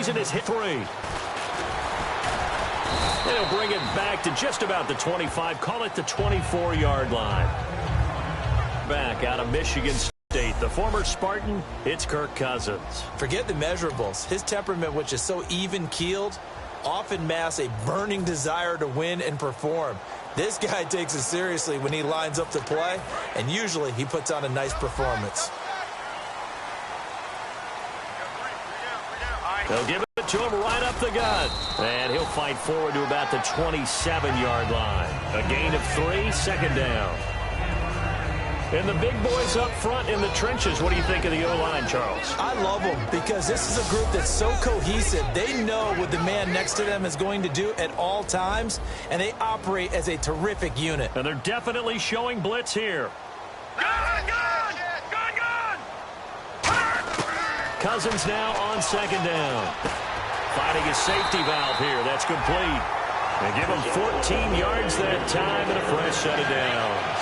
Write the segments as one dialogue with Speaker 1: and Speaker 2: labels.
Speaker 1: season has hit 3. And he'll bring it back to just about the 25. Call it the 24-yard line. Back out of Michigan State, the former Spartan, it's Kirk Cousins.
Speaker 2: Forget the measurables. His temperament, which is so even-keeled, often masks a burning desire to win and perform. This guy takes it seriously when he lines up to play, and usually he puts on a nice performance.
Speaker 1: They'll give it to him right up the gut. And he'll fight forward to about the 27-yard line. A gain of 3, second down. And the big boys up front in the trenches. What do you think of the O-line, Charles?
Speaker 2: I love them because this is a group that's so cohesive. They know what the man next to them is going to do at all times, and they operate as a terrific unit.
Speaker 1: And they're definitely showing blitz here. Cousins now on second down. Finding his safety valve here. That's complete. They give him 14 yards that time and a fresh set of downs.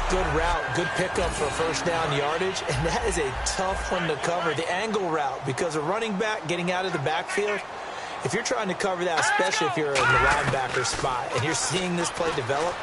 Speaker 2: Good route, good pickup for first down yardage, and that is a tough one to cover, the angle route, because a running back getting out of the backfield, if you're trying to cover that, especially if you're in the linebacker spot and you're seeing this play develop,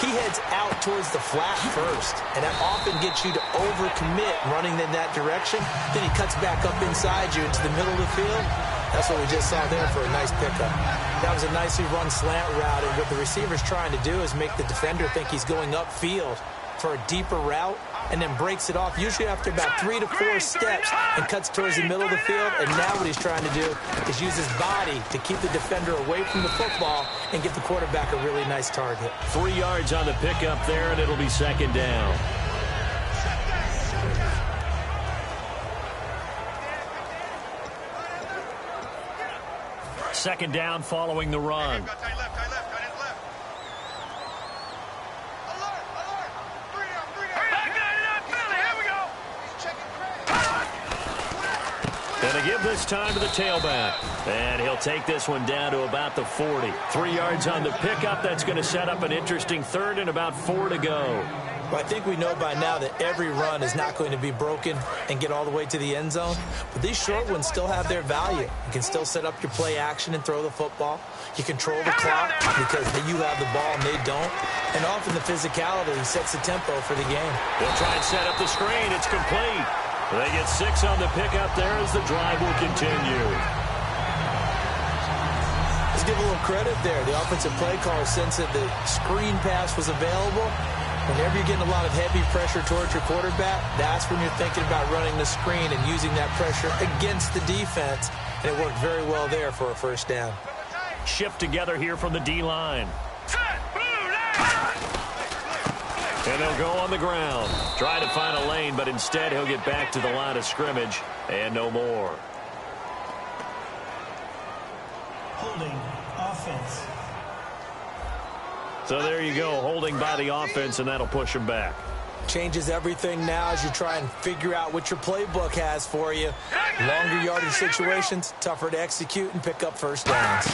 Speaker 2: he heads out towards the flat first, and that often gets you to overcommit running in that direction. Then he cuts back up inside you into the middle of the field. That's what we just saw there for a nice pickup. That was a nicely run slant route, and what the receiver's trying to do is make the defender think he's going upfield for a deeper route, and then breaks it off usually after about 3 to 4 steps and cuts towards the middle of the field. And now what he's trying to do is use his body to keep the defender away from the football and give the quarterback a really nice target.
Speaker 1: 3 yards on the pickup there, and it'll be second down. Second down following the run. And they give this time to the tailback. And he'll take this one down to about the 40. 3 yards on the pickup. That's going to set up an interesting third and about 4 to go.
Speaker 2: Well, I think we know by now that every run is not going to be broken and get all the way to the end zone. But these short ones still have their value. You can still set up your play action and throw the football. You control the clock because you have the ball and they don't. And often the physicality sets the tempo for the game.
Speaker 1: They'll try and set up the screen. It's complete. They get 6 on the pickup there as the drive will continue.
Speaker 2: Let's give a little credit there. The offensive play caller sensed that the screen pass was available. Whenever you're getting a lot of heavy pressure towards your quarterback, that's when you're thinking about running the screen and using that pressure against the defense. And it worked very well there for a first down.
Speaker 1: Shift together here from the D-line. And they'll go on the ground. Try to find a lane, but instead he'll get back to the line of scrimmage and no more.
Speaker 3: Holding offense.
Speaker 1: So there you go, holding by the offense, and that'll push him back.
Speaker 2: Changes everything now as you try and figure out what your playbook has for you. Longer yardage situations, tougher to execute and pick up first downs.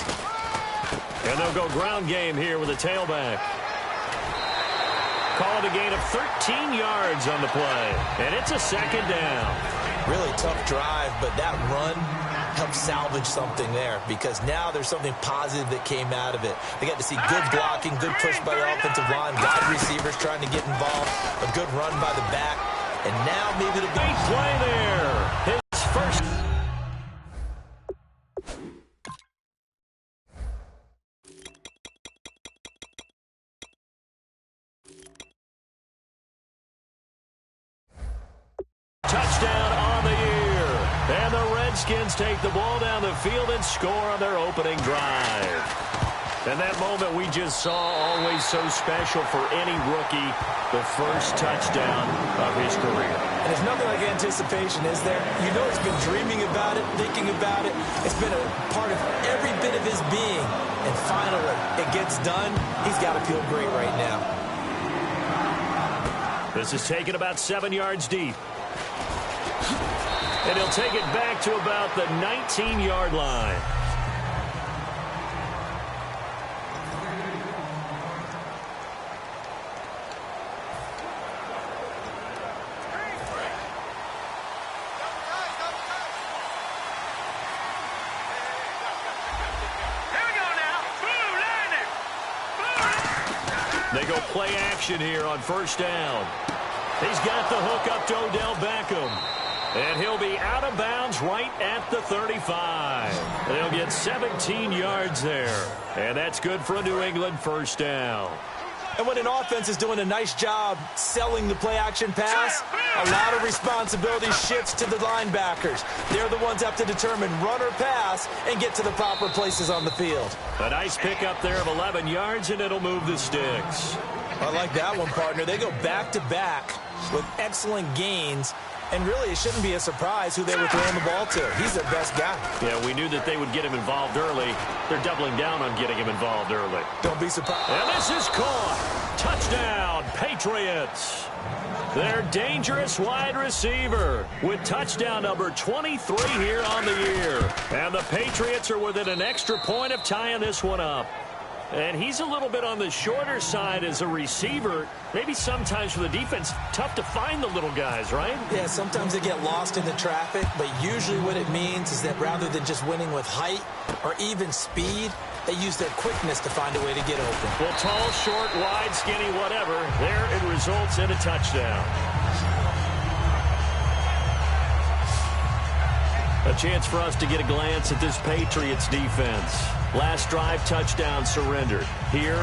Speaker 1: And they'll go ground game here with a tailback. Call it a gain of 13 yards on the play. And it's a second down.
Speaker 2: Really tough drive, but that run helped salvage something there because now there's something positive that came out of it. They got to see good blocking, good push by the offensive line, wide receivers trying to get involved, a good run by the back, and now maybe it'll be...
Speaker 1: Great play there. His first... touchdown on the year. And the Redskins take the ball down the field and score on their opening drive. And that moment we just saw, always so special for any rookie, the first touchdown of his career.
Speaker 2: And there's nothing like anticipation, is there? You know he's been dreaming about it, thinking about it. It's been a part of every bit of his being. And finally, it gets done. He's got to feel great right now.
Speaker 1: This is taken about 7 yards deep. And he'll take it back to about the 19-yard line. They go play action here on first down. He's got the hook up to Odell Beckham. And he'll be out of bounds right at the 35. They'll get 17 yards there. And that's good for a New England first down.
Speaker 2: And when an offense is doing a nice job selling the play-action pass, a lot of responsibility shifts to the linebackers. They're the ones that have to determine run or pass and get to the proper places on the field.
Speaker 1: A nice pickup there of 11 yards, and it'll move the sticks.
Speaker 2: I like that one, partner. They go back-to-back with excellent gains. And really, it shouldn't be a surprise who they were throwing the ball to. He's their best guy.
Speaker 1: Yeah, we knew that they would get him involved early. They're doubling down on getting him involved early.
Speaker 2: Don't be surprised.
Speaker 1: And this is caught. Touchdown, Patriots. Their dangerous wide receiver with touchdown number 23 here on the year. And the Patriots are within an extra point of tying this one up. And he's a little bit on the shorter side as a receiver. Maybe sometimes for the defense, tough to find the little guys, right?
Speaker 2: Yeah, sometimes they get lost in the traffic, but usually what it means is that rather than just winning with height or even speed, they use their quickness to find a way to get open.
Speaker 1: Well, tall, short, wide, skinny, whatever, there it results in a touchdown. A chance for us to get a glance at this Patriots defense. Last drive, touchdown surrendered. Here,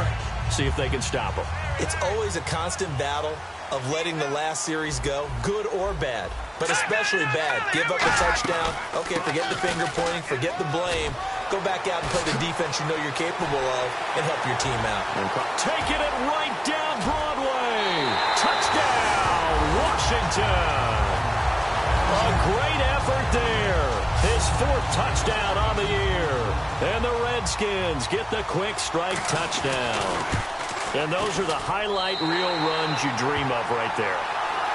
Speaker 1: see if they can stop them.
Speaker 2: It's always a constant battle of letting the last series go, good or bad, but especially bad. Give up a touchdown. Okay, forget the finger pointing, forget the blame. Go back out and play the defense you know you're capable of and help your team out.
Speaker 1: Taking it right down Broadway. Touchdown, Washington. A great effort there. His fourth touchdown on the year. And the Redskins get the quick strike touchdown. And those are the highlight reel runs you dream of right there.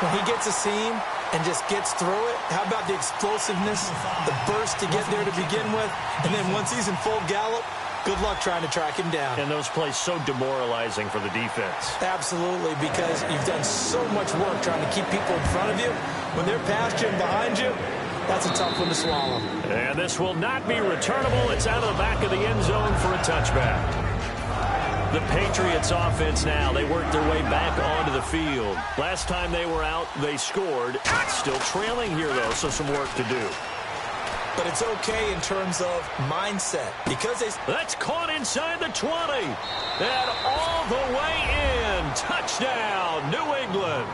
Speaker 2: When he gets a seam and just gets through it, how about the explosiveness, the burst to get there to begin with, and then once he's in full gallop, good luck trying to track him down.
Speaker 1: And those plays so demoralizing for the defense.
Speaker 2: Absolutely, because you've done so much work trying to keep people in front of you. When they're past you and behind you, that's a tough one to swallow.
Speaker 1: And this will not be returnable. It's out of the back of the end zone for a touchback. The Patriots offense now, they work their way back onto the field. Last time they were out, they scored. Still trailing here, though, so some work to do.
Speaker 2: But it's okay in terms of mindset. Because
Speaker 1: that's caught inside the 20. And all the way in. Touchdown, New England.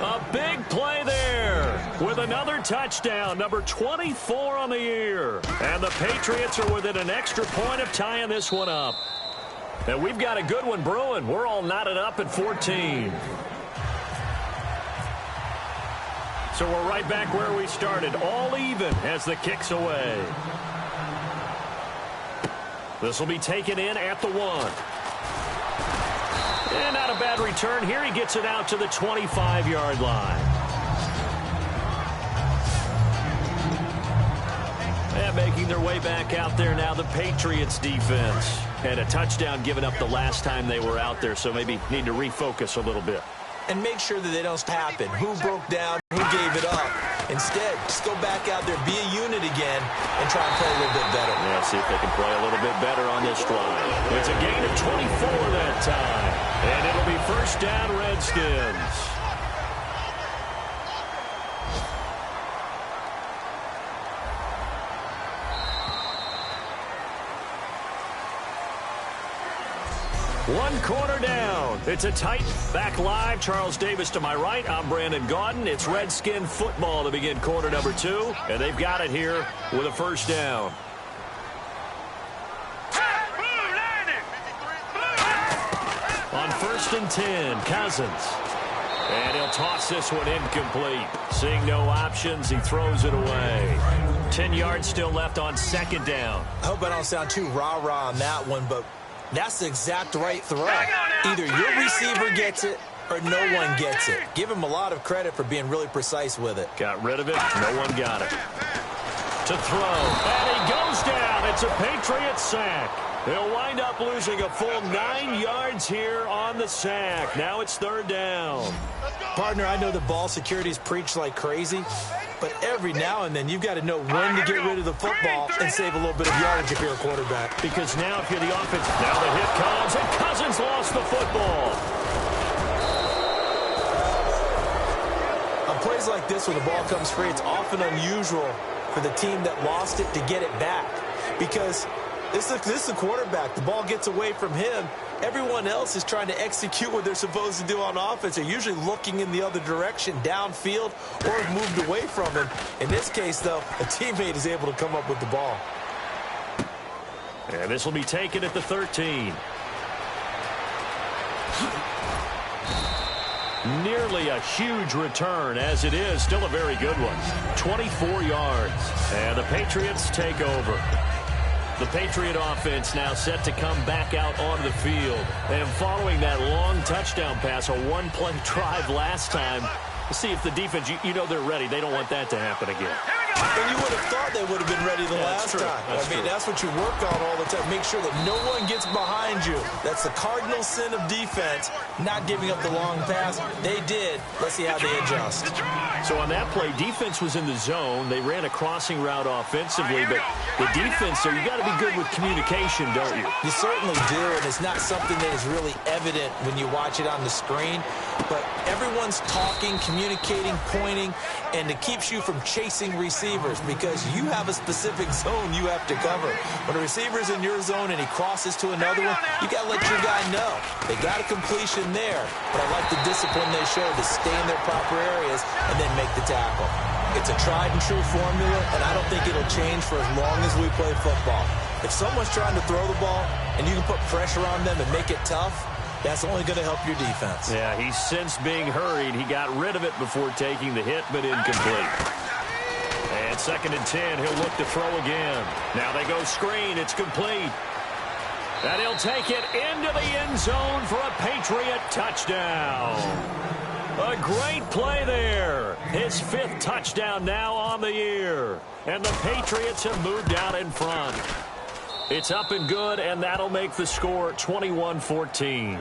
Speaker 1: A big play there with another touchdown, number 24 on the year. And the Patriots are within an extra point of tying this one up. And we've got a good one brewing. We're all knotted up at 14. So we're right back where we started, all even as the kick's away. This will be taken in at the 1. And not a bad return here. He gets it out to the 25-yard line. And making their way back out there now, the Patriots defense. And a touchdown given up the last time they were out there, so maybe need to refocus a little bit.
Speaker 2: And make sure that they don't happen. Who broke down? Who gave it up? Instead, just go back out there, be a unit again, and try and play a little bit better.
Speaker 1: Yeah, see if they can play a little bit better on this drive. It's a gain of 24 that time. And it'll be first down, Redskins. One quarter down. It's a tight back live. Charles Davis to my right. I'm Brandon Gaudin. It's Redskin football to begin quarter number 2. And they've got it here with a first down. On 1st and 10, Cousins. And he'll toss this one incomplete. Seeing no options, he throws it away. 10 yards still left on 2nd down.
Speaker 2: I hope I don't sound too rah-rah on that one, but that's the exact right throw. Either your receiver gets it or no one gets it. Give him a lot of credit for being really precise with it.
Speaker 1: Got rid of it. No one got it. To throw. And he goes down. It's a Patriots sack. They'll wind up losing a full 9 yards here on the sack. Now it's third down.
Speaker 2: Partner, I know the ball security is preached like crazy, but every now and then you've got to know when to get rid of the football and save a little bit of yardage if you're a quarterback.
Speaker 1: Because now if you're the offense, now the hit comes, and Cousins lost the football.
Speaker 2: On plays like this where the ball comes free, it's often unusual for the team that lost it to get it back. Because this is the quarterback. The ball gets away from him. Everyone else is trying to execute what they're supposed to do on offense. They're usually looking in the other direction, downfield, or have moved away from him. In this case, though, a teammate is able to come up with the ball.
Speaker 1: And this will be taken at the 13. Nearly a huge return, as it is. Still a very good one. 24 yards. And the Patriots take over. The Patriot offense now set to come back out onto the field. And following that long touchdown pass, a one-play drive last time, we'll see if the defense, you know they're ready. They don't want that to happen again.
Speaker 2: And you would have thought they would have been ready the last time. That's what you work on all the time. Make sure that no one gets behind you. That's the cardinal sin of defense, not giving up the long pass. They did. Let's see how they adjust.
Speaker 1: So on that play, defense was in the zone. They ran a crossing route offensively, but the defense, so you got to be good with communication, don't you?
Speaker 2: You certainly do, and it's not something that is really evident when you watch it on the screen. But everyone's talking, communicating, pointing, and it keeps you from chasing receivers because you have a specific zone you have to cover. When a receiver's in your zone and he crosses to another one, you got to let your guy know. They got a completion there, but I like the discipline they show to stay in their proper areas and then make the tackle. It's a tried-and-true formula, and I don't think it'll change for as long as we play football. If someone's trying to throw the ball and you can put pressure on them and make it tough, that's only going to help your defense.
Speaker 1: Yeah, he's since being hurried. He got rid of it before taking the hit, but incomplete. And 2nd and 10, he'll look to throw again. Now they go screen. It's complete. And he'll take it into the end zone for a Patriot touchdown. A great play there. His 5th touchdown now on the year. And the Patriots have moved out in front. It's up and good, and that'll make the score 21-14.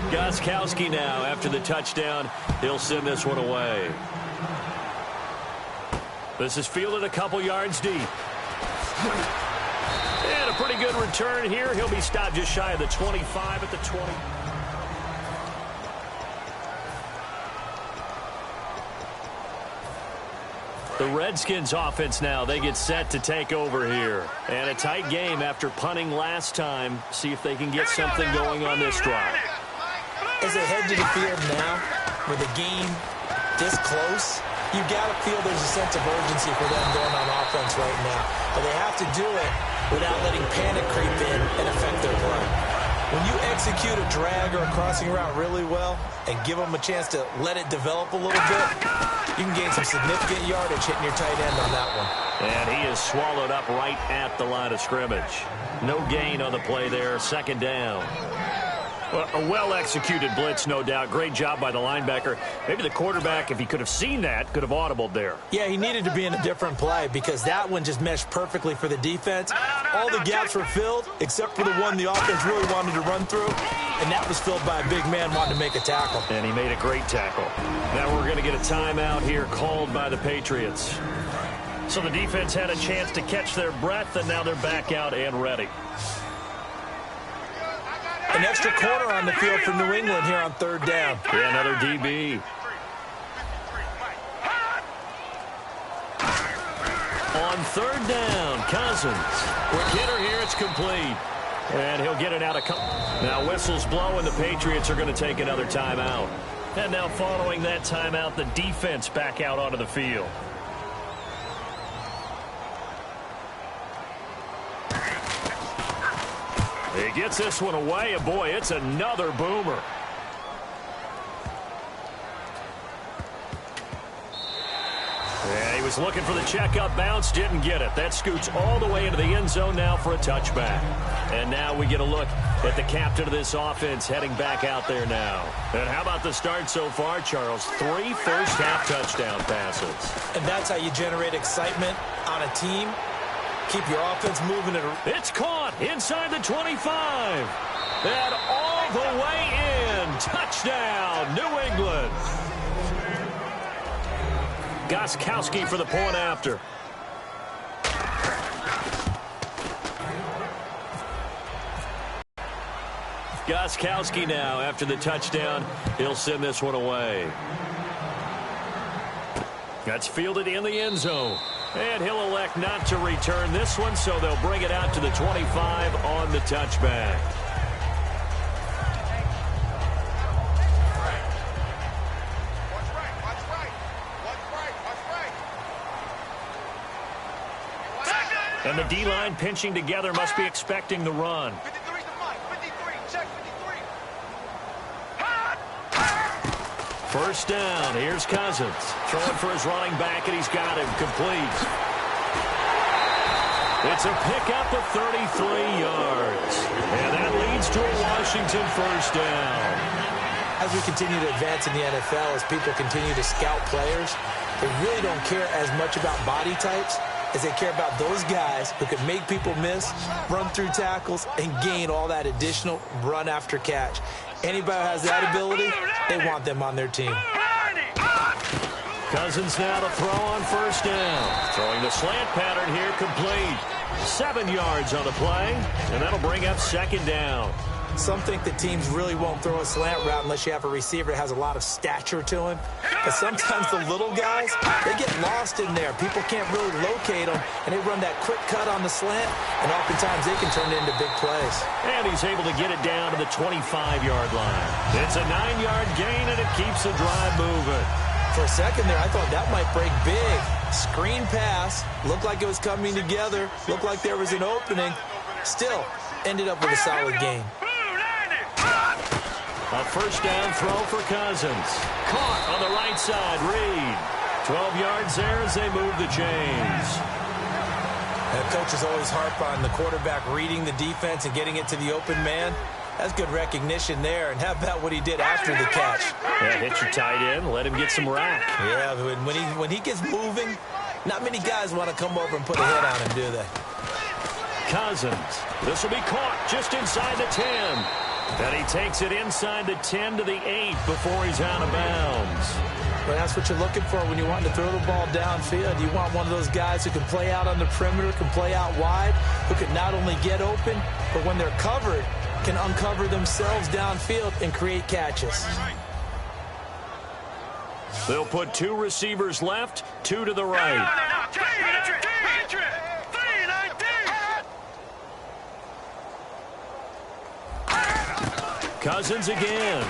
Speaker 1: Gostkowski now, after the touchdown, he'll send this one away. This is fielded a couple yards deep. And a pretty good return here. He'll be stopped just shy of the 25 at the 20. The Redskins offense now, they get set to take over here. And a tight game after punting last time. See if they can get something going on this drive.
Speaker 2: As they head to the field now, with the game this close, you've got to feel there's a sense of urgency for them going on offense right now. But they have to do it without letting panic creep in and affect their play. When you execute a drag or a crossing route really well and give them a chance to let it develop a little bit, you can gain some significant yardage hitting your tight end on that one.
Speaker 1: And he is swallowed up right at the line of scrimmage. No gain on the play there. 2nd down. Well, a well-executed blitz, no doubt. Great job by the linebacker. Maybe the quarterback, if he could have seen that, could have audibled there.
Speaker 2: Yeah, he needed to be in a different play because that one just meshed perfectly for the defense. All the gaps were filled except for the one the offense really wanted to run through, and that was filled by a big man wanting to make a tackle.
Speaker 1: And he made a great tackle. Now we're going to get a timeout here called by the Patriots. So the defense had a chance to catch their breath, and now they're back out and ready.
Speaker 2: An extra corner on the field for New England here on 3rd down.
Speaker 1: Yeah, another DB. On 3rd down, Cousins. Quick hitter here, it's complete. And he'll get it out of... Now whistles blow, and the Patriots are going to take another timeout. And now following that timeout, the defense back out onto the field. He gets this one away, and boy, it's another boomer. Yeah, he was Was looking for the checkup bounce, didn't get it. That scoots all the way into the end zone now for a touchback. And now we get a look at the captain of this offense heading back out there now. And how about the start so far, Charles? 3 first-half touchdown passes.
Speaker 2: And that's how you generate excitement on a team. Keep your offense moving.
Speaker 1: It's caught inside the 25. And all the way in. Touchdown, New England. Gostkowski for the point after. Gostkowski now after the touchdown. He'll send this one away. That's fielded in the end zone. And he'll elect not to return this one, so they'll bring it out to the 25 on the touchback. And the D-line pinching together must be expecting the run.
Speaker 4: 53's the mic. 53. Check 53.
Speaker 1: First down. Here's Cousins. Throwing for his running back, and he's got him. Complete. It's a pickup of 33 yards. And that leads to a Washington first down.
Speaker 2: As we continue to advance in the NFL, as people continue to scout players, they really don't care as much about body types as they care about those guys who can make people miss, run through tackles, and gain all that additional run after catch. Anybody who has that ability, they want them on their team.
Speaker 1: Cousins now to throw on first down. Throwing the slant pattern here, complete. 7 yards on the play, and that'll bring up second down.
Speaker 2: Some think that teams really won't throw a slant route unless you have a receiver that has a lot of stature to him. But sometimes the little guys, they get lost in there. People can't really locate them, and they run that quick cut on the slant, and oftentimes they can turn it into big plays.
Speaker 1: And he's able to get it down to the 25-yard line. It's a 9-yard gain, and it keeps the drive moving.
Speaker 2: For a second there, I thought that might break big. Screen pass, looked like it was coming together, looked like there was an opening. Still, ended up with a solid gain.
Speaker 1: A first down throw for Cousins. Caught on the right side, Reed. 12 yards there as they move the chains.
Speaker 2: And coaches always harp on the quarterback reading the defense and getting it to the open man. That's good recognition there. And how about what he did after the catch?
Speaker 1: Yeah, hit your tight end, let him get some rack.
Speaker 2: Yeah, when he gets moving, not many guys want to come over and put a hit on him, do they?
Speaker 1: Cousins. This will be caught just inside the 10. And he takes it inside the 10 to the 8 before he's out of bounds.
Speaker 2: But that's what you're looking for when you want to throw the ball downfield. You want one of those guys who can play out on the perimeter, can play out wide, who can not only get open, but when they're covered, can uncover themselves downfield and create catches.
Speaker 1: They'll put 2 receivers left, 2 to the right. Cousins again.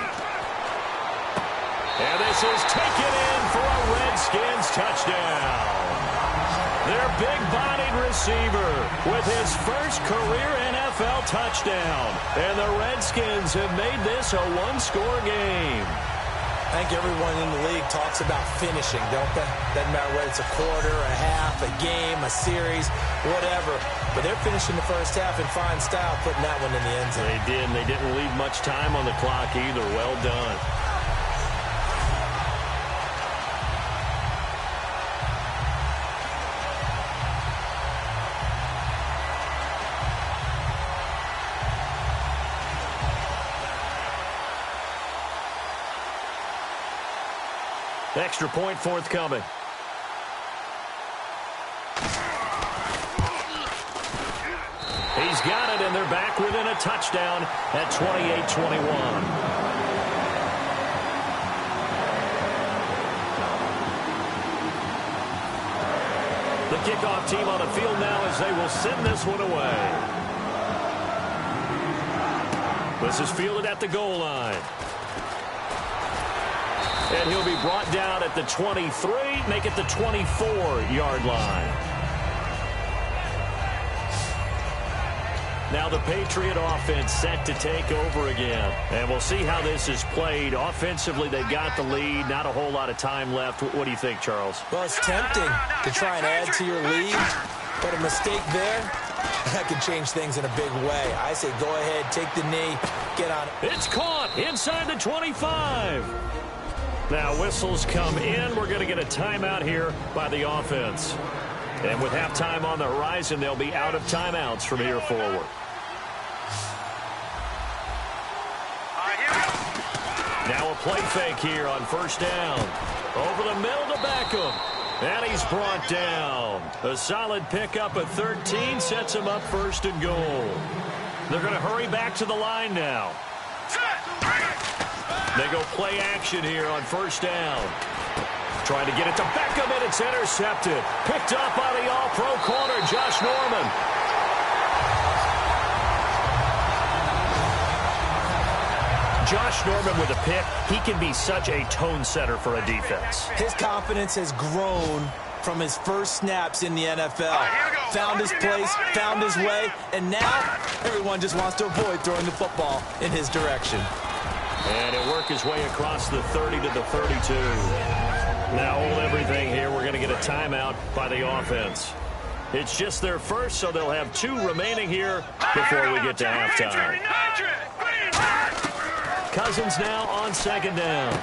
Speaker 1: And this is taken in for a Redskins touchdown. Their big-bodied receiver with his first career NFL touchdown. And the Redskins have made this a one-score game.
Speaker 2: I think everyone in the league talks about finishing, don't they? Doesn't matter whether it's a quarter, a half, a game, a series, whatever. But they're finishing the first half in fine style, putting that one in the end zone.
Speaker 1: They did, and they didn't leave much time on the clock either. Well done. Extra point forthcoming. He's got it, and they're back within a touchdown at 28-21. The kickoff team on the field now as they will send this one away. This is fielded at the goal line. And he'll be brought down at the 23, make it the 24-yard line. Now the Patriot offense set to take over again. And we'll see how this is played. Offensively, they've got the lead. Not a whole lot of time left. What do you think, Charles?
Speaker 2: Well, it's tempting to try and add to your lead, but a mistake there, that could change things in a big way. I say go ahead, take the knee, get on it.
Speaker 1: It's caught inside the 25. Now whistles come in. We're going to get a timeout here by the offense. And with halftime on the horizon, they'll be out of timeouts from here forward. Now a play fake here on first down. Over the middle to Beckham. And he's brought down. A solid pickup at 13 sets him up first and goal. They're going to hurry back to the line now. They go play action here on first down. Trying to get it to Beckham, and it's intercepted. Picked up by the all-pro corner, Josh Norman. Josh Norman with a pick. He can be such a tone setter for a defense.
Speaker 2: His confidence has grown from his first snaps in the NFL. Found his place, found his way, and now everyone just wants to avoid throwing the football in his direction.
Speaker 1: And it worked his way across the 30 to the 32. Now hold everything here. We're going to get a timeout by the offense. It's just their first, so they'll have 2 remaining here before we get to halftime. Cousins now on second down.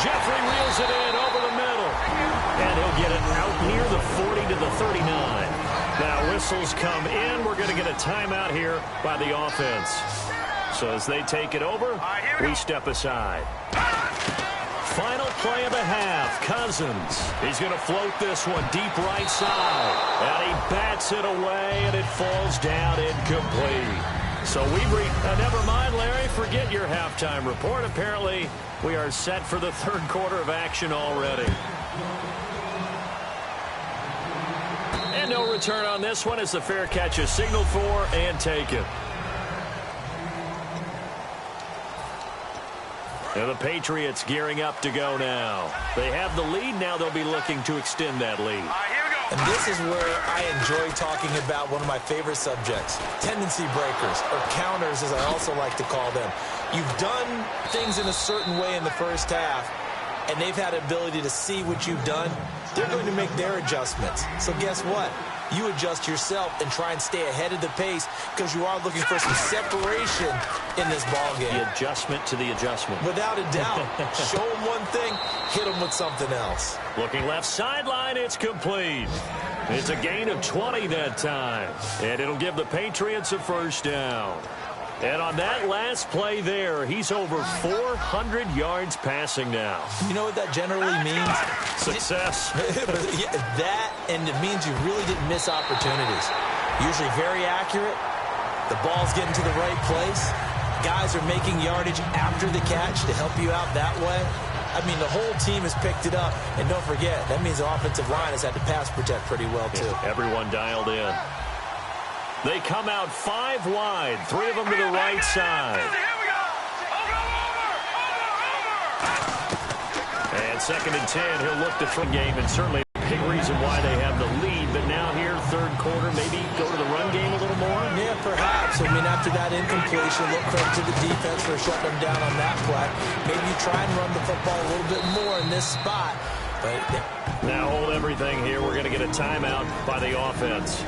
Speaker 1: Jeffrey reels it in over the middle. And he'll get it out near the 40 to the 39. Now whistles come in. We're going to get a timeout here by the offense. So as they take it over, we step aside. Final play of the half. Cousins. He's going to float this one deep right side. And he bats it away, and it falls down incomplete. So we've never mind, Larry. Forget your halftime report. Apparently, we are set for the third quarter of action already. And no return on this one as the fair catch is signaled for and taken. And the Patriots gearing up to go now. They have the lead. Now they'll be looking to extend that lead.
Speaker 2: And this is where I enjoy talking about one of my favorite subjects, tendency breakers, or counters as I also like to call them. You've done things in a certain way in the first half, and they've had the ability to see what you've done. They're going to make their adjustments. So guess what? You adjust yourself and try and stay ahead of the pace because you are looking for some separation in this ballgame.
Speaker 1: The adjustment to the adjustment.
Speaker 2: Without a doubt. Show them one thing, hit them with something else.
Speaker 1: Looking left sideline, it's complete. It's a gain of 20 that time. And it'll give the Patriots a first down. And on that last play there, he's over 400 yards passing now.
Speaker 2: You know what that generally means?
Speaker 1: Success.
Speaker 2: Yeah, that, and it means you really didn't miss opportunities. Usually very accurate. The ball's getting to the right place. Guys are making yardage after the catch to help you out that way. I mean, the whole team has picked it up. And don't forget, that means the offensive line has had to pass protect pretty well, too.
Speaker 1: Yeah, everyone dialed in. They come out 5 wide, 3 of them to the right side. And 2nd and 10, he'll look to front game, and certainly a big reason why they have the lead. But now here, third quarter, maybe go to the run game a little more?
Speaker 2: Yeah, perhaps. I mean, after that incompletion, a little credit to the defense for shutting them down on that play. Maybe you try and run the football a little bit more in this spot. But
Speaker 1: now hold everything here. We're going to get a timeout by the offense.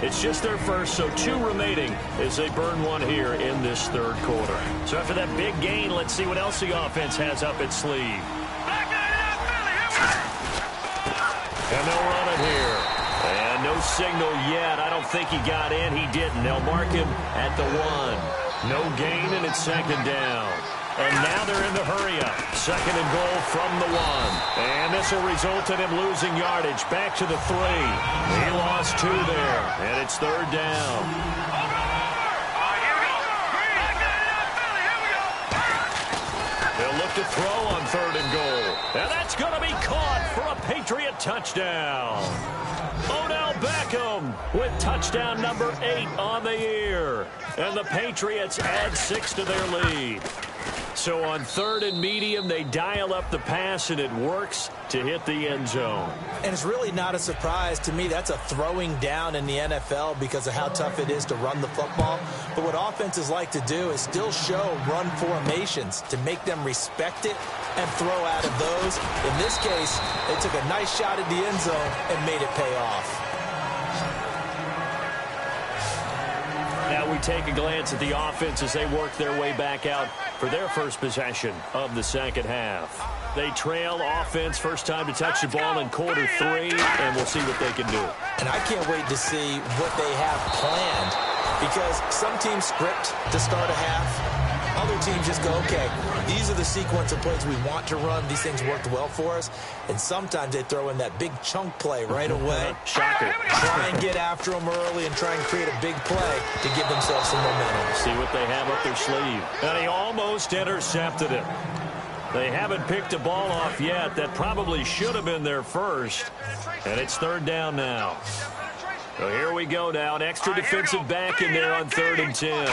Speaker 1: It's just their first, so 2 remaining as they burn one here in this third quarter. So after that big gain, let's see what else the offense has up its sleeve. And they'll run it here. And no signal yet. I don't think he got in. He didn't. They'll mark him at the 1. No gain, and it's 2nd down. And now they're in the hurry-up. 2nd and goal from the 1. And this will result in him losing yardage. Back to the 3. He lost 2 there. And it's 3rd down. They'll look to throw on 3rd and goal. And that's going to be caught for a Patriot touchdown. Odell Beckham with touchdown number 8 on the year. And the Patriots add 6 to their lead. So on 3rd and medium, they dial up the pass, and it works to hit the end zone.
Speaker 2: And it's really not a surprise to me. That's a throwing down in the NFL because of how tough it is to run the football. But what offenses like to do is still show run formations to make them respect it and throw out of those. In this case, they took a nice shot at the end zone and made it pay off.
Speaker 1: Now we take a glance at the offense as they work their way back out for their first possession of the second half. They trail offense, first time to touch the ball in quarter 3, and we'll see what they can do.
Speaker 2: And I can't wait to see what they have planned, because some teams script to start a half. Other teams just go, okay, these are the sequence of plays we want to run. These things worked well for us. And sometimes they throw in that big chunk play right away.
Speaker 1: Shocker.
Speaker 2: Try and get after them early and try and create a big play to give themselves some momentum.
Speaker 1: See what they have up their sleeve. And he almost intercepted it. They haven't picked a ball off yet. That probably should have been their first. And it's 3rd down now. So here we go now. An extra defensive back in there on 3rd and 10.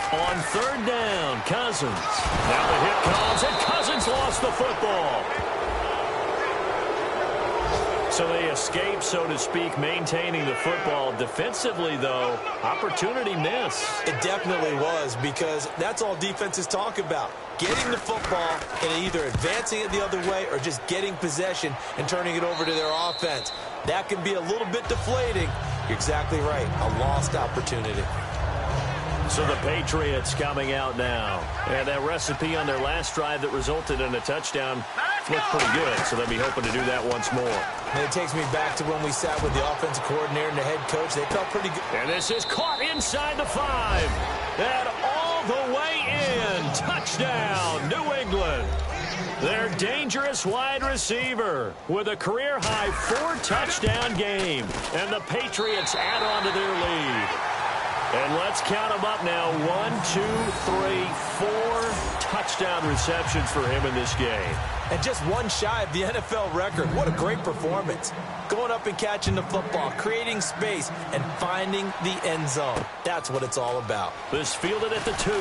Speaker 1: On 3rd down, Cousins. Now the hit comes, and Cousins lost the football. So they escape, so to speak, maintaining the football. Defensively, though, opportunity miss.
Speaker 2: It definitely was, because that's all defenses talk about. Getting the football and either advancing it the other way or just getting possession and turning it over to their offense. That can be a little bit deflating. You're exactly right. A lost opportunity.
Speaker 1: So the Patriots coming out now. And that recipe on their last drive that resulted in a touchdown looked pretty good. So they'll be hoping to do that once more.
Speaker 2: And it takes me back to when we sat with the offensive coordinator and the head coach. They felt pretty good.
Speaker 1: And this is caught inside the 5. And all the way in. Touchdown, New England. Their dangerous wide receiver with a career-high 4-touchdown game. And the Patriots add on to their lead. And let's count them up now. 1, 2, 3, 4 touchdown receptions for him in this game.
Speaker 2: And just one shy of the NFL record. What a great performance. Going up and catching the football, creating space, and finding the end zone. That's what it's all about.
Speaker 1: This fielded at the 2.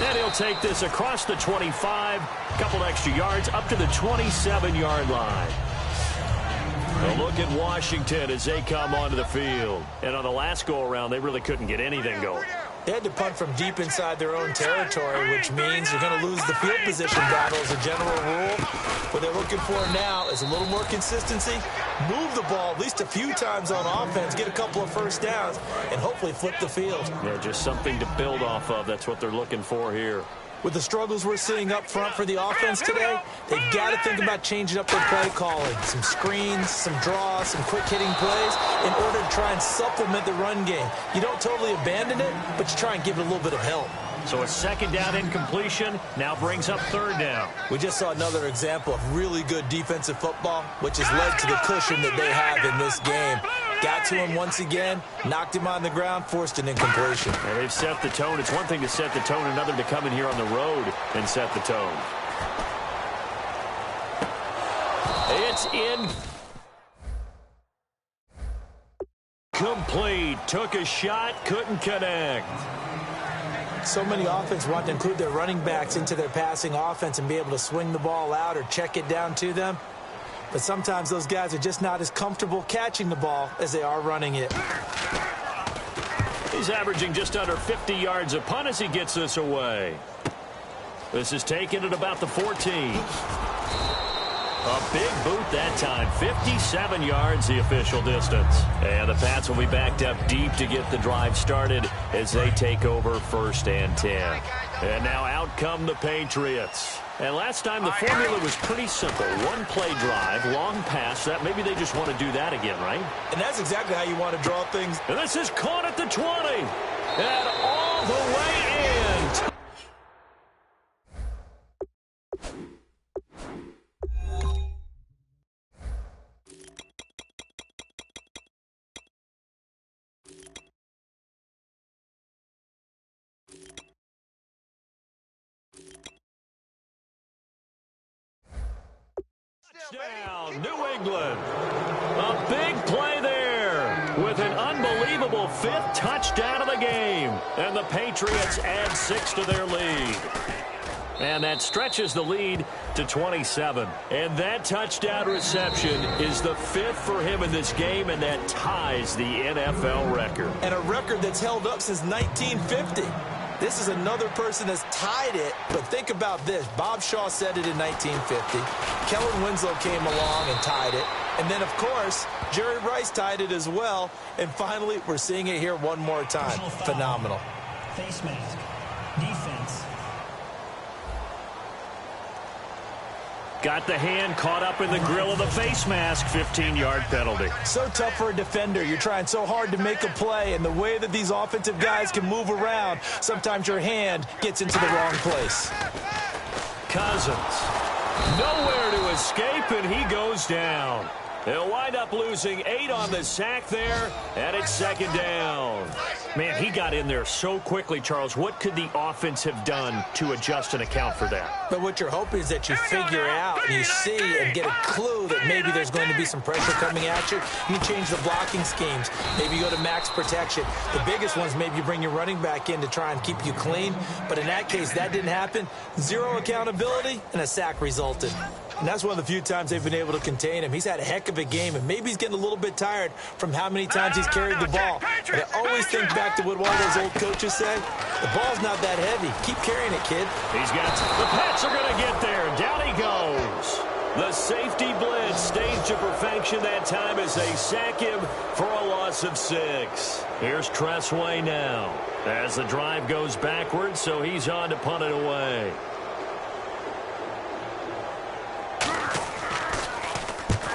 Speaker 1: And he'll take this across the 25. Couple extra yards up to the 27-yard line. A look at Washington as they come onto the field. And on the last go-around, they really couldn't get anything going.
Speaker 2: They had to punt from deep inside their own territory, which means you're going to lose the field position battle as a general rule. What they're looking for now is a little more consistency, move the ball at least a few times on offense, get a couple of first downs, and hopefully flip the field.
Speaker 1: Yeah, just something to build off of. That's what they're looking for here.
Speaker 2: With the struggles we're seeing up front for the offense today, they've got to think about changing up their play calling. Some screens, some draws, some quick-hitting plays in order to try and supplement the run game. You don't totally abandon it, but you try and give it a little bit of help.
Speaker 1: So a 2nd down incompletion now brings up 3rd down.
Speaker 2: We just saw another example of really good defensive football, which has led to the cushion that they have in this game. Got to him once again, knocked him on the ground, forced an incompletion.
Speaker 1: And they've set the tone. It's one thing to set the tone, another to come in here on the road and set the tone. It's in. Complete. Took a shot, couldn't connect.
Speaker 2: So many offenses want to include their running backs into their passing offense and be able to swing the ball out or check it down to them. But sometimes those guys are just not as comfortable catching the ball as they are running it.
Speaker 1: He's averaging just under 50 yards a punt as he gets this away. This is taken at about the 14. A big boot that time. 57 yards the official distance. And the Pats will be backed up deep to get the drive started as they take over 1st and 10. And now out come the Patriots. And last time the formula was pretty simple. One play drive, long pass. That maybe they just want to do that again, right?
Speaker 2: And that's exactly how you want to draw things.
Speaker 1: And this is caught at the 20. And all the way in. Touchdown, New England. A big play there. with an unbelievable 5th touchdown of the game. And the Patriots add 6 to their lead. And that stretches the lead to 27. And that touchdown reception is the 5th for him in this game, and that ties the NFL record.
Speaker 2: And a record that's held up since 1950. This is another person that's tied it, but think about this. Bob Shaw said it in 1950. Kellen Winslow came along and tied it. And then, of course, Jerry Rice tied it as well. And finally, we're seeing it here one more time. Phenomenal.
Speaker 3: Face mask. Defense.
Speaker 1: Got the hand caught up in the grill of the face mask. 15-yard penalty.
Speaker 2: So tough for a defender. You're trying so hard to make a play, and the way that these offensive guys can move around, sometimes your hand gets into the wrong place.
Speaker 1: Cousins. Nowhere to escape, and he goes down. They'll wind up losing 8 on the sack there, and it's 2nd down. Man, he got in there so quickly, Charles. What could the offense have done to adjust and account for that?
Speaker 2: But what you're hoping is that you figure out and you see and get a clue that maybe there's going to be some pressure coming at you. You change the blocking schemes. Maybe you go to max protection. The biggest ones, maybe you bring your running back in to try and keep you clean. But in that case, that didn't happen. 0 accountability, and a sack resulted. And that's one of the few times they've been able to contain him. He's had a heck of a game, and maybe he's getting a little bit tired from how many times he's carried the ball. But I always think back to what one of those old coaches say. The ball's not that heavy. Keep carrying it, kid.
Speaker 1: He's got the Pats are going to get there. Down he goes. The safety blitz staged to perfection that time as they sack him for a loss of 6. Here's Tressway now as the drive goes backwards, so he's on to punt it away.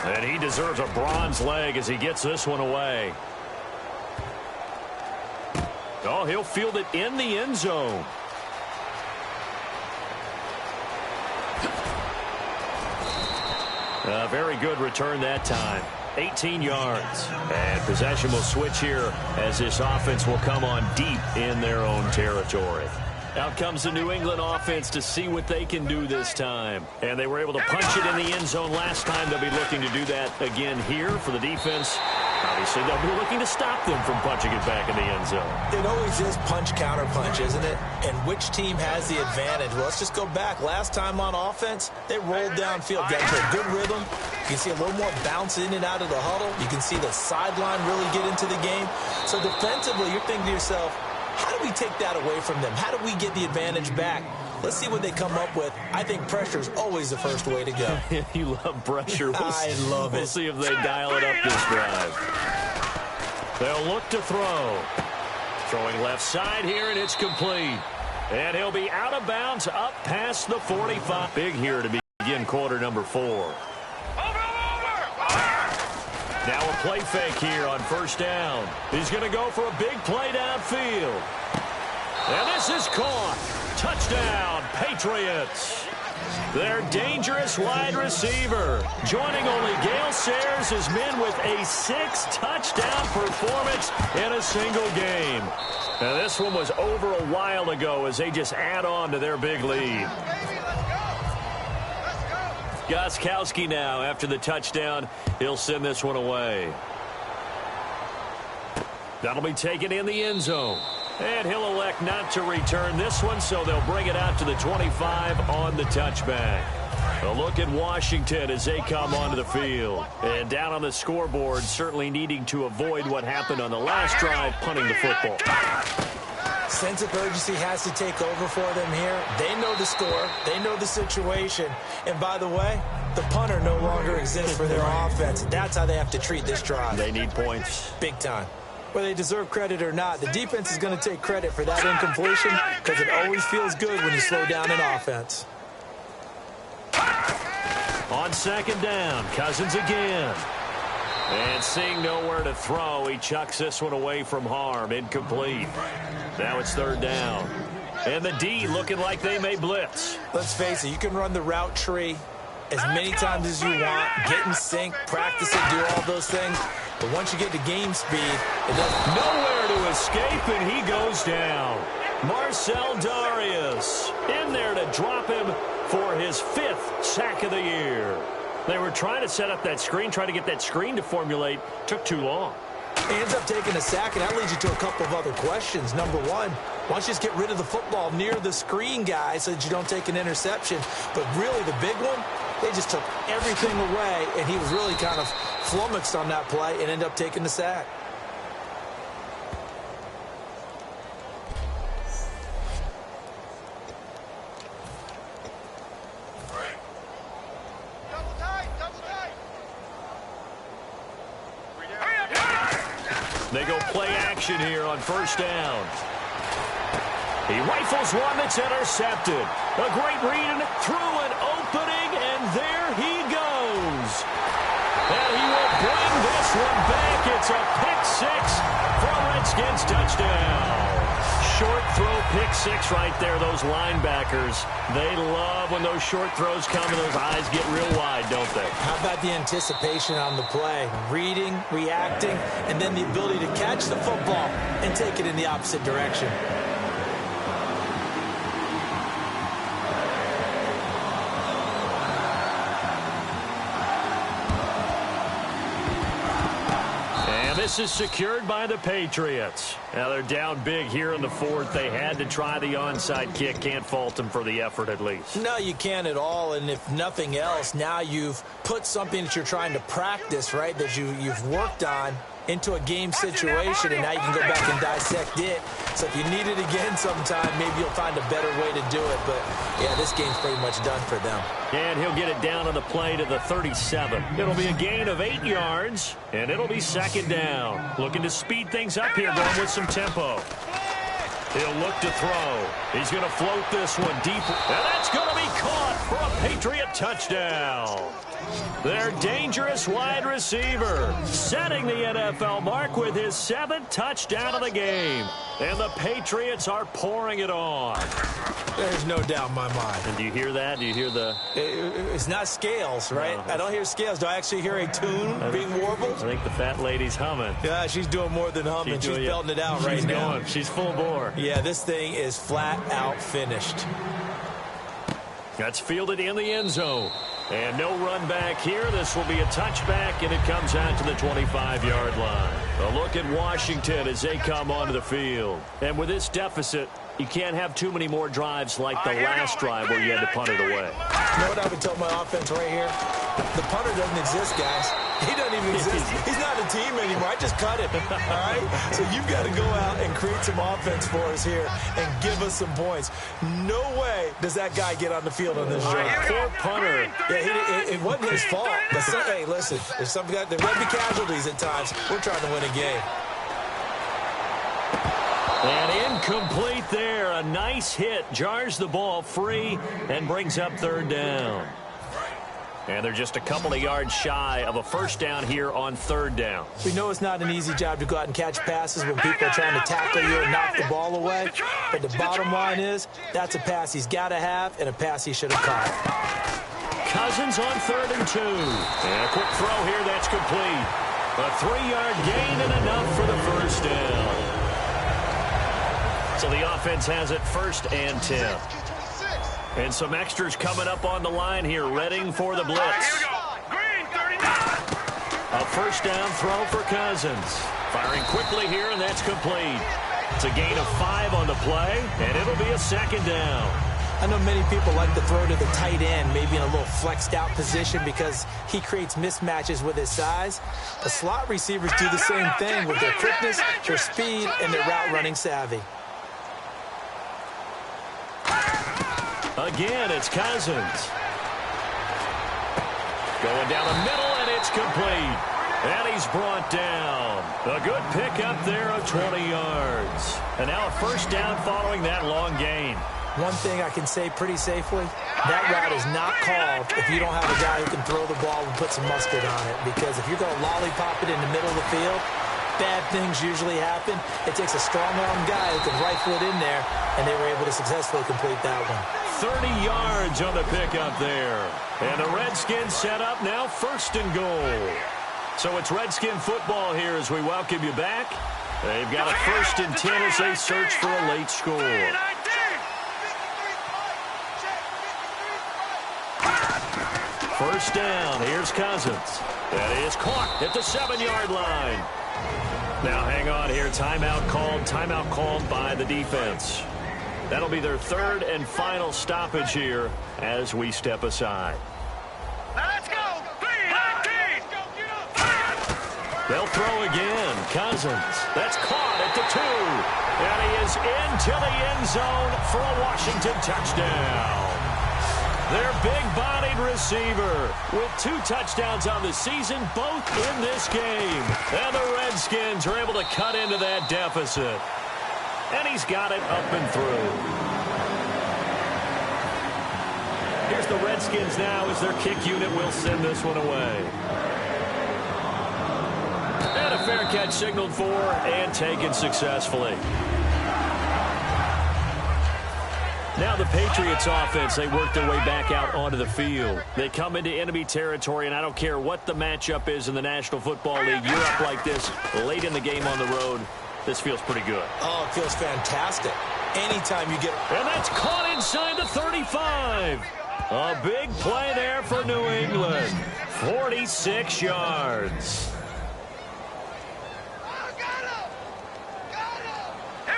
Speaker 1: And he deserves a bronze leg as he gets this one away. Oh, he'll field it in the end zone. A very good return that time. 18 yards. And possession will switch here as this offense will come on deep in their own territory. Out comes the New England offense to see what they can do this time. And they were able to punch it in the end zone last time. They'll be looking to do that again here for the defense. Obviously, they'll be looking to stop them from punching it back in the end zone.
Speaker 2: It always is punch-counter punch, isn't it? And which team has the advantage? Well, let's just go back. Last time on offense, they rolled downfield, got into a good rhythm. You can see a little more bounce in and out of the huddle. You can see the sideline really get into the game. So defensively, you're thinking to yourself, how do we take that away from them? How do we get the advantage back? Let's see what they come up with. I think pressure is always the first way to go.
Speaker 1: You love pressure.
Speaker 2: I love it.
Speaker 1: We'll see if they dial it up this drive. They'll look to throw. Throwing left side here, and it's complete. And he'll be out of bounds up past the 45. Big here to begin quarter number 4. Now a play fake here on 1st down. He's going to go for a big play downfield. And this is caught. Touchdown, Patriots. Their dangerous wide receiver. Joining only Gale Sayers, his men with a 6-touchdown performance in a single game. Now this one was over a while ago as they just add on to their big lead. Gostkowski now after the touchdown. He'll send this one away. That'll be taken in the end zone. And he'll elect not to return this one, so they'll bring it out to the 25 on the touchback. A look at Washington as they come onto the field. And down on the scoreboard, certainly needing to avoid what happened on the last drive, punting the football.
Speaker 2: Sense of urgency has to take over for them here. They know the score. They know the situation. And by the way, the punter no longer exists for their offense. That's how they have to treat this drive.
Speaker 1: They need points.
Speaker 2: Big time. Whether they deserve credit or not, the defense is going to take credit for that incompletion because it always feels good when you slow down an offense.
Speaker 1: On 2nd down, Cousins again. And seeing nowhere to throw, he chucks this one away from harm. Incomplete. Now it's 3rd down. And the D looking like they may blitz.
Speaker 2: Let's face it, you can run the route tree as many times as you want, get in sync, practice it, do all those things. But once you get to game speed, it doesn't.
Speaker 1: Nowhere to escape, and he goes down. Marcel Darius in there to drop him for his 5th sack of the year. They were trying to set up that screen, try to get that screen to formulate. Took too long.
Speaker 2: He ends up taking a sack, and that leads you to a couple of other questions. Number one, why don't you just get rid of the football near the screen guy so that you don't take an interception? But really, the big one, they just took everything away, and he was really kind of flummoxed on that play and ended up taking the sack.
Speaker 4: Double tight, double tight.
Speaker 1: They go play action here on first down. He rifles one that's intercepted. A great read through an opening, and there he goes. And he will bring this one back. It's a pick six for a Redskins touchdown. Short throw pick six right there. Those linebackers, they love when those short throws come and those eyes get real wide, don't they?
Speaker 2: How about the anticipation on the play? Reading, reacting, and then the ability to catch the football and take it in the opposite direction.
Speaker 1: This is secured by the Patriots. Now they're down big here in the fourth. They had to try the onside kick. Can't fault them for the effort at least.
Speaker 2: No, you can't at all. And if nothing else, now you've put something that you're trying to practice, right, that you've worked on into a game situation, and now you can go back and dissect it. So if you need it again sometime, maybe you'll find a better way to do it. But, yeah, this game's pretty much done for them.
Speaker 1: And he'll get it down on the play to the 37. It'll be a gain of 8 yards, and it'll be second down. Looking to speed things up here, going with some tempo. He'll look to throw. He's going to float this one deep, and that's going to be caught for a Patriot touchdown. Their dangerous wide receiver setting the NFL mark with his 7th touchdown of the game. And the Patriots are pouring it on.
Speaker 2: There's no doubt in my mind.
Speaker 1: And do you hear that? Do you hear the...
Speaker 2: It's not scales, right?
Speaker 1: No.
Speaker 2: I don't hear scales. Do I actually hear a tune being warbled?
Speaker 1: I think the fat lady's humming.
Speaker 2: Yeah, she's doing more than humming. She's belting it out right now.
Speaker 1: Going. She's full bore.
Speaker 2: Yeah, this thing is flat out finished.
Speaker 1: That's fielded in the end zone. And no run back here. This will be a touchback, and it comes out to the 25-yard line. A look at Washington as they come onto the field. And with this deficit, you can't have too many more drives like the last drive where you had to punt it away.
Speaker 2: You know what I would tell my offense right here? The punter doesn't exist, guys. He doesn't even exist. He's not a team anymore. I just cut him, all right? So you've got to go out and create some offense for us here and give us some points. No way does that guy get on the field on this drive.
Speaker 1: Poor punter.
Speaker 2: Yeah, it wasn't his fault. But hey, listen, there's something there will be casualties at times. We're trying to win a game.
Speaker 1: And incomplete there. A nice hit. Jars the ball free and brings up third down. And they're just a couple of yards shy of a first down here on third down.
Speaker 2: We know it's not an easy job to go out and catch passes when people are trying to tackle you and knock the ball away. But the bottom line is that's a pass he's got to have and a pass he should have caught.
Speaker 1: Cousins on 3rd and 2. And a quick throw here that's complete. A 3-yard gain and enough for the first down. So the offense has it 1st and 10. And some extras coming up on the line here, readying for the blitz.
Speaker 4: Here we go. Green, 39.
Speaker 1: A first down throw for Cousins. Firing quickly here, and that's complete. It's a gain of 5 on the play, and it'll be a second down.
Speaker 2: I know many people like to throw to the tight end, maybe in a little flexed out position because he creates mismatches with his size. The slot receivers do the same thing with their quickness, their speed, and their route running savvy.
Speaker 1: Again, it's Cousins. Going down the middle, and it's complete. And he's brought down. A good pickup there of 20 yards. And now a first down following that long gain.
Speaker 2: One thing I can say pretty safely, that route is not called if you don't have a guy who can throw the ball and put some mustard on it. Because if you're going to lollipop it in the middle of the field, bad things usually happen. It takes a strong-arm guy who can rifle it in there, and they were able to successfully complete that one.
Speaker 1: 30 yards on the pickup there. And the Redskins set up now 1st and goal. So it's Redskin football here as we welcome you back. They've got a 1st and 10 as they search for a late score. First down. Here's Cousins. That is caught at the 7-yard line. Now hang on here. Timeout called by the defense. That'll be their third and final stoppage here as we step aside.
Speaker 4: Let's go.
Speaker 1: They'll throw again. Cousins. That's caught at the 2. And he is into the end zone for a Washington touchdown. Their big-bodied receiver with 2 touchdowns on the season, both in this game. And the Redskins are able to cut into that deficit. And he's got it up and through. Here's the Redskins now as their kick unit will send this one away. And a fair catch signaled for and taken successfully. Now the Patriots offense, they work their way back out onto the field. They come into enemy territory, and I don't care what the matchup is in the National Football League. You're up like this late in the game on the road. This feels pretty good.
Speaker 2: Oh, it feels fantastic. Anytime you get...
Speaker 1: And that's caught inside the 35. A big play there for New England. 46 yards.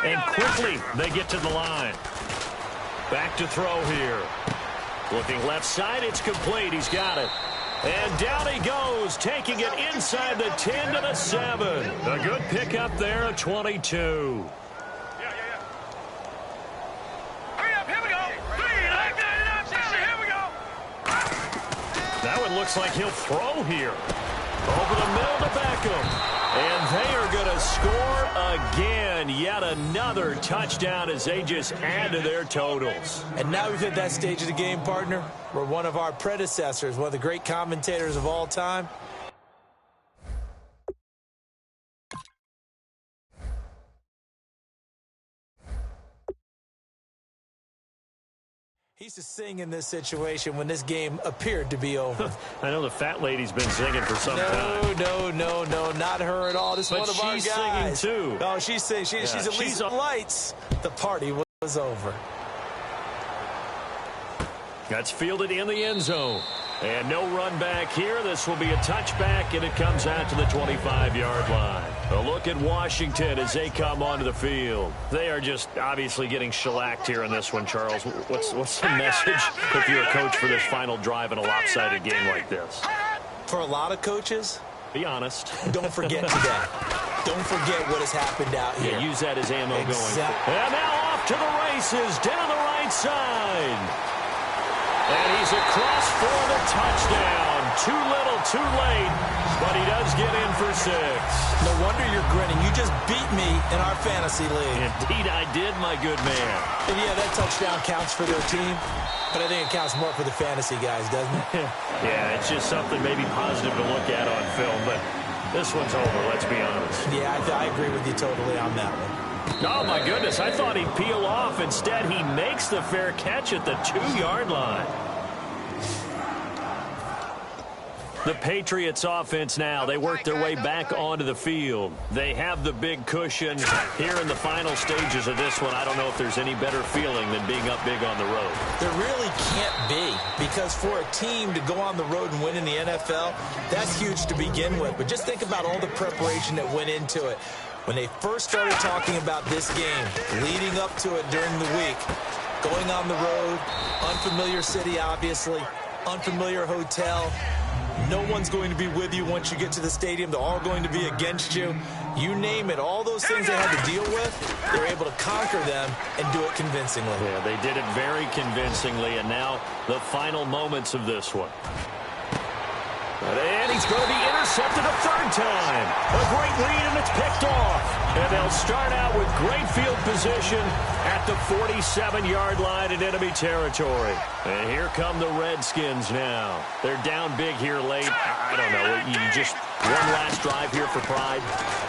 Speaker 1: And quickly, they get to the line. Back to throw here. Looking left side, it's complete. He's got it. And down he goes, taking it inside the 10 to the 7. A good pickup there at 22.
Speaker 4: Hurry up, here we go. Here we go.
Speaker 1: Now it looks like he'll throw here. Over the middle to Beckham. And they are going to score again. Yet another touchdown as they just add to their totals.
Speaker 2: And now we've hit that stage of the game, partner, where one of our predecessors, one of the great commentators of all time, he used to sing in this situation when this game appeared to be over.
Speaker 1: I know the fat lady's been singing for some time.
Speaker 2: No, not her at all. This is one of our guys.
Speaker 1: But she's singing, too.
Speaker 2: Oh, she's singing. She's at least on lights. The party was over.
Speaker 1: That's fielded in the end zone. And no run back here. This will be a touchback, and it comes out to the 25-yard line. A look at Washington as they come onto the field. They are just obviously getting shellacked here in this one, Charles. What's the message if you're a coach for this final drive in a lopsided game like this?
Speaker 2: For a lot of coaches,
Speaker 1: be honest.
Speaker 2: Don't forget today. Don't forget what has happened out here.
Speaker 1: Yeah, use that as ammo going. And now off to the races down the right side. And he's across for the touchdown. Too little, too late, but he does get in for 6.
Speaker 2: No wonder you're grinning. You just beat me in our fantasy league.
Speaker 1: Indeed I did, my good man.
Speaker 2: And yeah, that touchdown counts for their team, but I think it counts more for the fantasy guys, doesn't it?
Speaker 1: Yeah, it's just something maybe positive to look at on film, but this one's over, let's be honest.
Speaker 2: Yeah, I agree with you totally on that one.
Speaker 1: Oh, my goodness. I thought he'd peel off. Instead, he makes the fair catch at the 2-yard line. The Patriots offense now, they work their way back onto the field. They have the big cushion here in the final stages of this one. I don't know if there's any better feeling than being up big on the road.
Speaker 2: There really can't be, because for a team to go on the road and win in the NFL, that's huge to begin with. But just think about all the preparation that went into it. When they first started talking about this game, leading up to it during the week, going on the road, unfamiliar city, obviously, unfamiliar hotel. No one's going to be with you once you get to the stadium. They're all going to be against you. You name it, all those things they had to deal with, they're able to conquer them and do it convincingly.
Speaker 1: Yeah, they did it very convincingly, and now the final moments of this one. And he's going to be intercepted a third time. A great read, and it's picked off. And they'll start out with great field position at the 47-yard line in enemy territory. And here come the Redskins now. They're down big here late. I don't know. You just one last drive here for pride.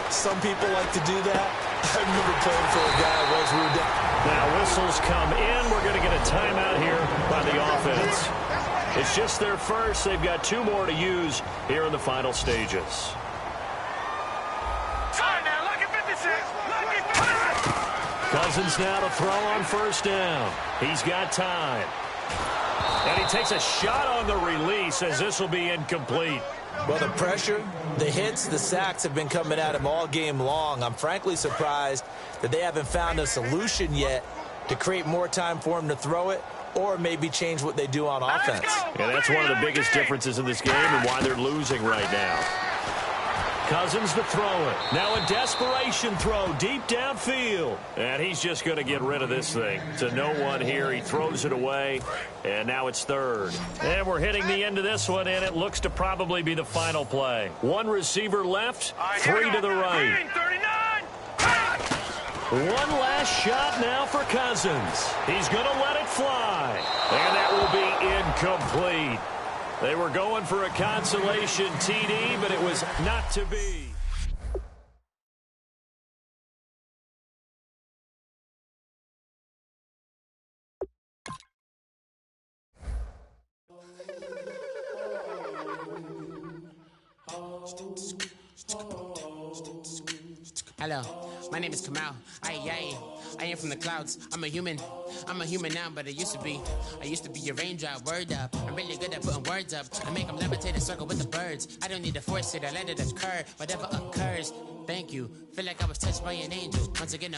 Speaker 2: Some people like to do that. I remember playing for a guy who was rude.
Speaker 1: Now whistles come in. We're going to get a timeout here by the offense. It's just their first. They've got 2 more to use here in the final stages. Cousins now to throw on first down. He's got time. And he takes a shot on the release as this will be incomplete.
Speaker 2: Well, the pressure, the hits, the sacks have been coming at him all game long. I'm frankly surprised that they haven't found a solution yet to create more time for him to throw it or maybe change what they do on offense.
Speaker 1: Yeah, that's one of the biggest differences in this game and why they're losing right now. Cousins to throw it. Now a desperation throw deep downfield. And he's just going to get rid of this thing. To no one here. He throws it away. And now it's third. And we're hitting the end of this one, and it looks to probably be the final play. One receiver left, three to the right. One last shot now for Cousins. He's going to let it fly. And that will be incomplete. They were going for a consolation TD, but it was not to be.
Speaker 5: Hello, my name is Kamal. I am from the clouds. I'm a human now, but I used to be a raindrop. Word up, I'm really good at putting words up. I make them levitate and circle with the birds. I don't need to force it, I let it occur. Whatever occurs, thank you. Feel like I was touched by an angel. Once again,